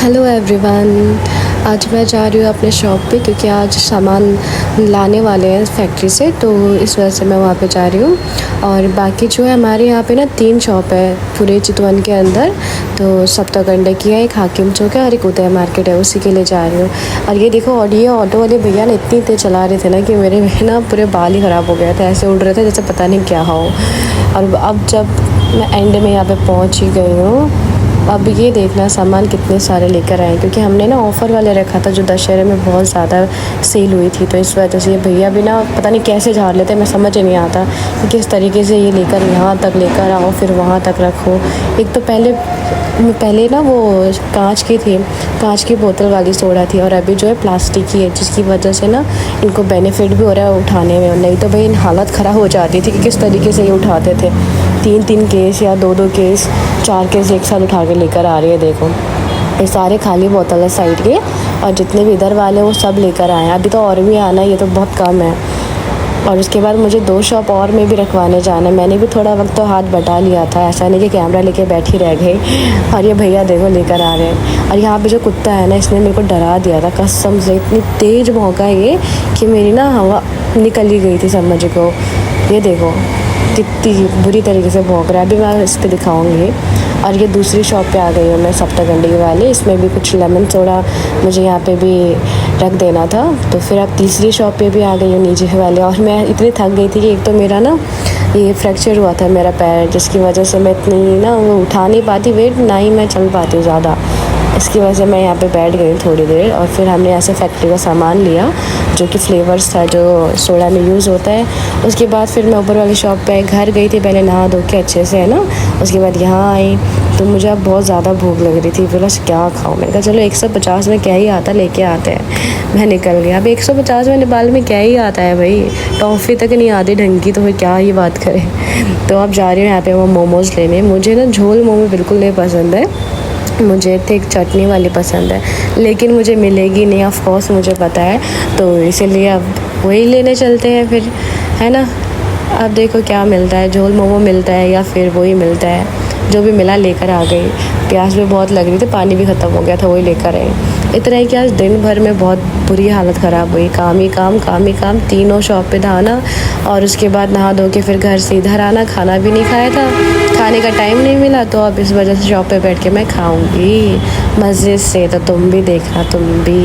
Hello everyone. आज मैं जा रही हूँ अपने शॉप पे क्योंकि आज सामान लाने वाले हैं फैक्ट्री से, तो इस वजह से मैं वहाँ पे जा रही हूँ। और बाकी जो है हमारे यहाँ पे ना 3 शॉप है पूरे चितवन के अंदर। तो सप्ताकंडे की है, एक हाकिम चौक है और एक उदय मार्केट है, उसी के लिए जा रही हूँ। और ये देखो, और ये ऑटो वाले भैया ने इतनी तेज़ चला रहे थे ना कि मेरे ना पूरे बाल ही ख़राब हो गए थे, ऐसे उड़ रहे थे जैसे पता नहीं क्या हो। और अब जब मैं एंड में यहाँ पे पहुँच ही गई हूँ, अब ये देखना सामान कितने सारे लेकर आए, क्योंकि हमने ना ऑफ़र वाले रखा था जो दशहरे में बहुत ज़्यादा सेल हुई थी। तो इस वजह से ये भैया भी ना पता नहीं कैसे झाड़ लेते, मैं समझ ही नहीं आता कि किस तरीके से ये लेकर यहाँ तक लेकर आओ फिर वहाँ तक रखो। एक तो पहले ना वो कांच की थी, कांच की बोतल वाली सोडा थी, और अभी जो है प्लास्टिक की है, जिसकी वजह से ना इनको बेनिफिट भी हो रहा है उठाने में। नहीं तो भाई हालत ख़राब हो जाती थी कि किस तरीके से ये उठाते थे। 3-3 केस या 2-2 केस, 4 केस एक साथ उठा के लेकर आ रही है। देखो ये सारे खाली बोतल है साइड के, और जितने भी इधर वाले वो सब लेकर आए हैं। अभी तो और भी आना है, ये तो बहुत कम है। और उसके बाद मुझे 2 शॉप और में भी रखवाने जाना है। मैंने भी थोड़ा वक्त तो हाथ बटा लिया था, ऐसा नहीं कि कैमरा लेके बैठी रह गई। और ये भैया देखो लेकर आ रहे हैं। और यहाँ पे जो कुत्ता है ना, इसने मेरे को डरा दिया था कसम से। इतनी तेज़ भौंका ये कि मेरी ना हवा निकल ही गई थी समझ को। ये देखो कितनी बुरी तरीके से भौंक रहा है, अभी मैं इस पर दिखाऊंगी। और ये दूसरी शॉप पे आ गई हूँ मैं, सप्ताकंडी वाले। इसमें भी कुछ लेमन सोडा मुझे यहाँ पे भी रख देना था। तो फिर अब तीसरी शॉप पे भी आ गई हूँ नीचे वाले। और मैं इतनी थक गई थी कि एक तो मेरा ना ये फ्रैक्चर हुआ था मेरा पैर, जिसकी वजह से मैं इतनी ना वो उठा नहीं पाती वेट, ना ही मैं चल पाती हूँ ज़्यादा। इसकी वजह से मैं यहाँ पे बैठ गई थोड़ी देर। और फिर हमने ऐसे फैक्ट्री का सामान लिया जो कि फ्लेवर्स था जो सोडा में यूज़ होता है। उसके बाद फिर मैं ऊपर वाली शॉप पे घर गई थी, पहले नहा धो के अच्छे से, है ना। उसके बाद यहाँ आई तो मुझे अब बहुत ज़्यादा भूख लग रही थी। बोला क्या खाऊँ, मैंने कहा चलो 150 में क्या ही आता, लेके आते हैं। मैं निकल गया। अब 150 में नेपाल में क्या ही आता है भाई, टॉफ़ी तक नहीं आती ढंग की, तो फिर क्या ही बात करें। तो अब जा रही हूँ यहाँ पे वो मोमोज़ लेने। मुझे ना झोल मोमो बिल्कुल नहीं पसंद है, मुझे थिक चटनी वाली पसंद है, लेकिन मुझे मिलेगी नहीं ऑफ कोर्स, मुझे पता है। तो इसीलिए अब वही लेने चलते हैं फिर, है ना। अब देखो क्या मिलता है, झोल मोमो मिलता है या फिर वही मिलता है। जो भी मिला लेकर आ गई। प्यास भी बहुत लग रही थी, पानी भी ख़त्म हो गया था, वही लेकर आई। इतना ही कि आज दिन भर में बहुत बुरी हालत ख़राब हुई, काम ही काम, तीनों शॉप पे धाना। और उसके बाद नहा धो के फिर घर से इधर आना, खाना भी नहीं खाया था, खाने का टाइम नहीं मिला। तो अब इस वजह से शॉप पे बैठ के मैं खाऊंगी मज़े से। तो तुम भी देखना, तुम भी।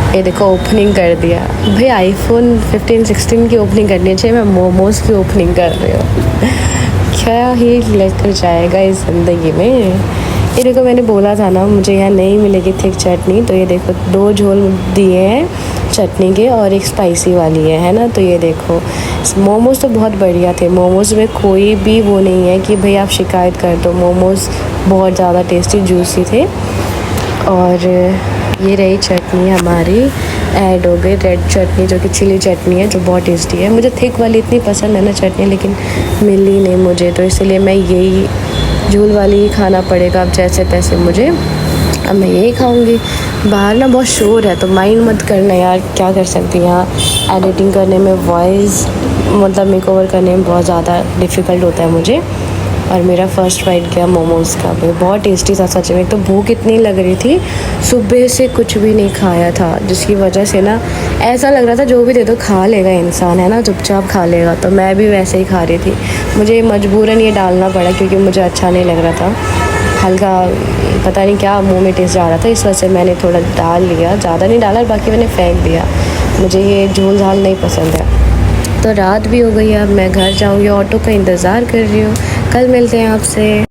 ये देखो ओपनिंग कर दिया भाई, आईफोन 15-16 की ओपनिंग करनी चाहिए, मैं मोमोज़ की ओपनिंग कर रही हूँ। क्या ही लेकर जाएगा इस ज़िंदगी में। ये देखो मैंने बोला था ना मुझे यहाँ नहीं मिलेगी थिक चटनी, तो ये देखो 2 झोल दिए हैं चटनी के और एक स्पाइसी वाली है ना। तो ये देखो मोमोज़ तो बहुत बढ़िया थे, मोमोज़ में कोई भी वो नहीं है कि भाई आप शिकायत कर दो। मोमोज़ बहुत ज़्यादा टेस्टी जूसी थे। और ये रही चटनी हमारी ऐड हो गई, रेड चटनी जो कि चिली चटनी है, जो बहुत टेस्टी है। मुझे थिक वाली इतनी पसंद है ना चटनी, लेकिन मिली नहीं मुझे, तो इसलिए मैं यही झूल वाली ही खाना पड़ेगा अब जैसे तैसे मुझे। अब मैं यही खाऊंगी। बाहर ना बहुत शोर है, तो माइंड मत करना यार, क्या कर सकती हैं। यहाँ एडिटिंग करने में, वॉइस मतलब मेकओवर करने में बहुत ज़्यादा डिफ़िकल्ट होता है मुझे। और मेरा फ़र्स्ट बाइट गया मोमोज़ का, बहुत टेस्टी था सच में। तो भूख इतनी लग रही थी, सुबह से कुछ भी नहीं खाया था, जिसकी वजह से ना ऐसा लग रहा था जो भी दे दो खा लेगा इंसान, है ना, चुपचाप खा लेगा। तो मैं भी वैसे ही खा रही थी, मुझे मजबूरन ये डालना पड़ा क्योंकि मुझे अच्छा नहीं लग रहा था। हल्का पता नहीं क्या मुँह में टेस्ट जा रहा था, इस वजह से मैंने थोड़ा डाल लिया, ज़्यादा नहीं डाला, बाकी मैंने फेंक दिया। मुझे ये झोल झाल नहीं पसंद है। तो रात भी हो गई है, अब मैं घर जाऊँगी, ऑटो का इंतज़ार कर रही हूँ। कल मिलते हैं आपसे।